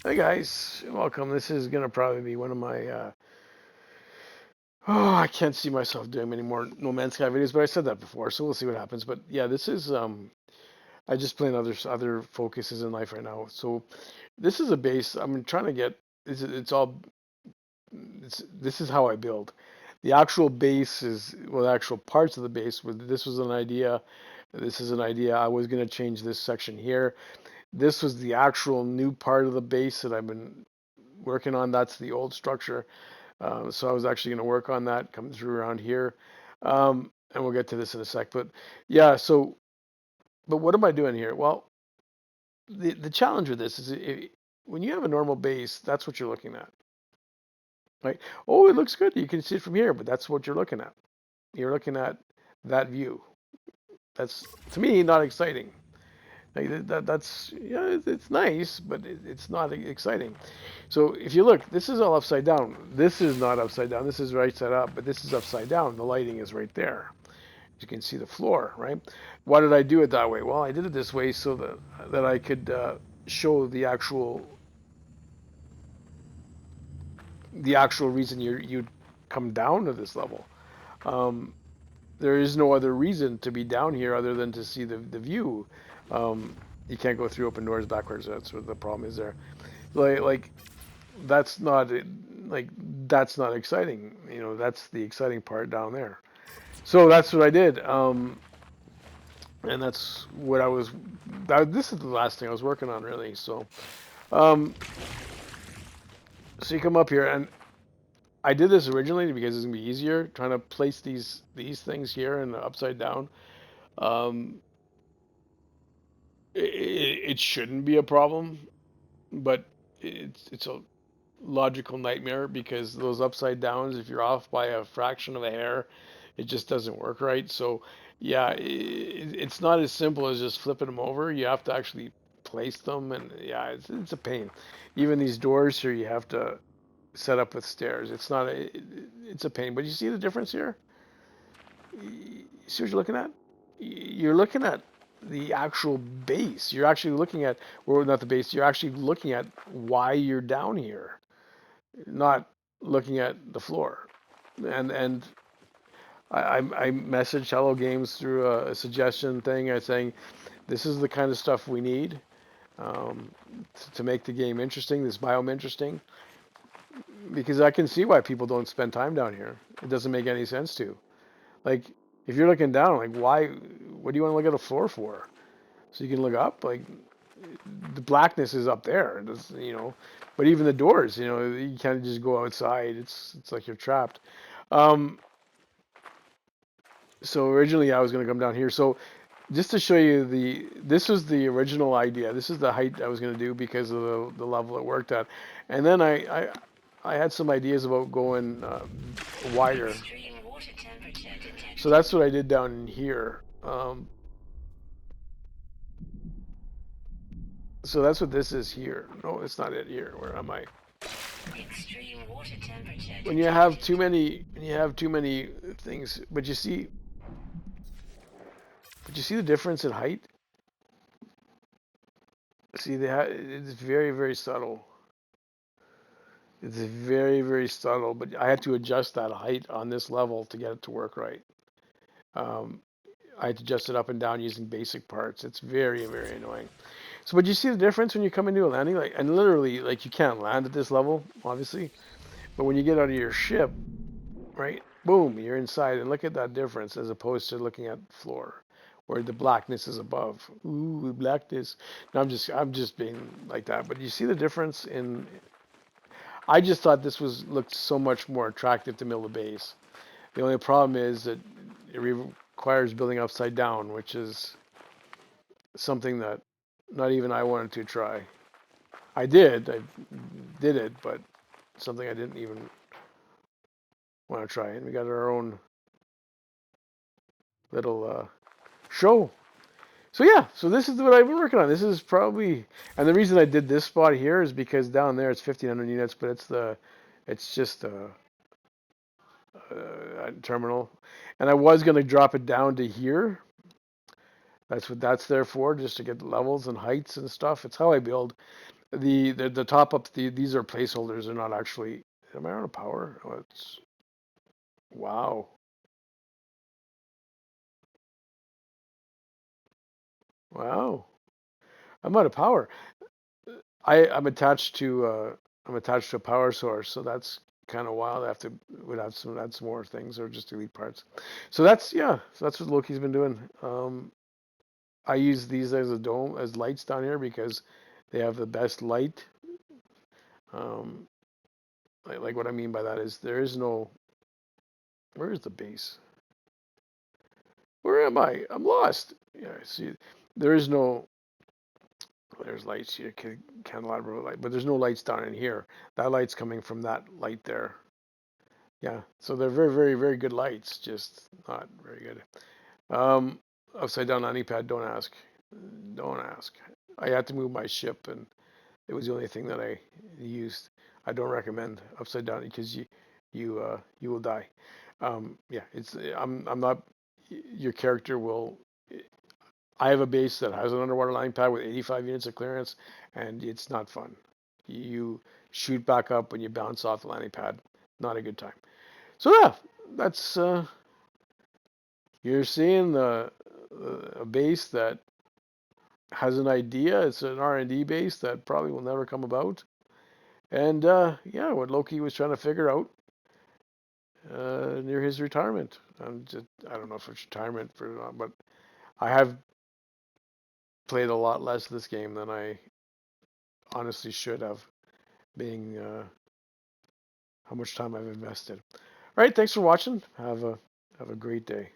Hey guys, welcome. This is gonna probably be one of my oh, I can't see myself doing many more No Man's Sky videos, but I said that before, so we'll see what happens. But yeah, this is I just plan other focuses in life right now. So this is a base. I'm trying to get it's all this is how I build. The actual base is well, the actual parts of the base. This was an idea. This is an idea. I was gonna change this section here. This was the actual new part of the base that I've been working on. That's the old structure. So I was actually going to work on that coming through around here. And we'll get to this in a sec. But yeah, but what am I doing here? Well, the challenge with this is when you have a normal base, that's what you're looking at, right? Oh, it looks good. You can see it from here, but that's what you're looking at. You're looking at that view. That's to me not exciting. Like that's yeah, it's nice, but it's not exciting. So if you look, this is all upside down. This is not upside down. This is right side up, but this is upside down. The lighting is right there. You can see the floor, right? Why did I do it that way? Well, I did it this way so that I could show the actual reason you'd come down to this level. Um, there is no other reason to be down here other than to see the view. Um, you can't go through open doors backwards. That's what the problem is there. Like that's not like that's not exciting. That's the exciting part down there. So that's what I did. And that's what I was. This is the last thing I was working on, really. Um, so you come up here, and I did this originally because it's gonna be easier trying to place these things here and upside down. Um, it shouldn't be a problem, but it's a logical nightmare because those upside downs, if you're off by a fraction of a hair, it just doesn't work right. So, yeah, it's not as simple as just flipping them over. You have to actually place them, and yeah, it's a pain. Even these doors here, you have to set up with stairs. It's not it's a pain. But you see the difference here? You see what you're looking at? You're looking at the actual base. You're actually looking at, or not the base. You're actually looking at why you're down here, not looking at the floor. And I messaged Hello Games through a suggestion thing. I saying this is the kind of stuff we need um, to make the game interesting, this biome interesting, because I can see why people don't spend time down here. It doesn't make any sense to. Like if you're looking down, like why? What do you want to look at the floor for? So you can look up. Like the blackness is up there. But even the doors, you can't just go outside. It's like you're trapped. Um, so originally I was going to come down here. So just to show you this was the original idea. This is the height I was going to do because of the level it worked at. And then I had some ideas about going wider. So that's what I did down in here. So that's what this is here. No, it's not it here. Where am I? When you have too many things, but you see the difference in height. See, it's very very subtle. It's very very subtle. But I had to adjust that height on this level to get it to work right. Um, I had to adjust it up and down using basic parts. It's very very annoying. So, but you see the difference when you come into a landing, like, and literally, like, you can't land at this level, obviously. But when you get out of your ship, right? Boom, you're inside, and look at that difference as opposed to looking at the floor, where the blackness is above. Ooh, blackness. No, I'm just being like that. But you see the difference in. I just thought this was looked so much more attractive to mill the base. The only problem is that it requires building upside down, which is something that not even I wanted to try. I did it, but something I didn't even want to try. And we got our own little show. So yeah, so this is what I've been working on. This is probably, and the reason I did this spot here is because down there it's 1,500 units, but it's just a terminal, and I was gonna drop it down to here. That's what that's there for, just to get levels and heights and stuff. It's how I build. The top up these are placeholders. They're not actually. Am I out of power? Oh, it's wow, wow. I'm out of power. I'm attached to a power source, so that's kind of wild. I have to would have some add some more things or just delete parts. So that's yeah, so that's what Loki's been doing. I use these as a dome as lights down here because they have the best light. Um, like what I mean by that is there is no where is the base? Where am I? I'm lost. Yeah, see, there is no. There's lights here, candelabra light, but there's no lights down in here. That light's coming from that light there. Yeah, so they're very, very, very good lights, just not very good. Um, Upside down landing pad, don't ask. Don't ask. I had to move my ship, and it was the only thing that I used. I don't recommend upside down because you will die. Yeah, it's I'm not. Your character will. I have a base that has an underwater landing pad with 85 units of clearance, and it's not fun. You shoot back up when you bounce off the landing pad. Not a good time. So yeah, that's you're seeing the a base that has an idea. It's an R&D base that probably will never come about. And yeah, what Loki was trying to figure out near his retirement. I don't know if it's retirement for not, but I have played a lot less this game than I honestly should have, being how much time I've invested. All right, thanks for watching. Have a great day.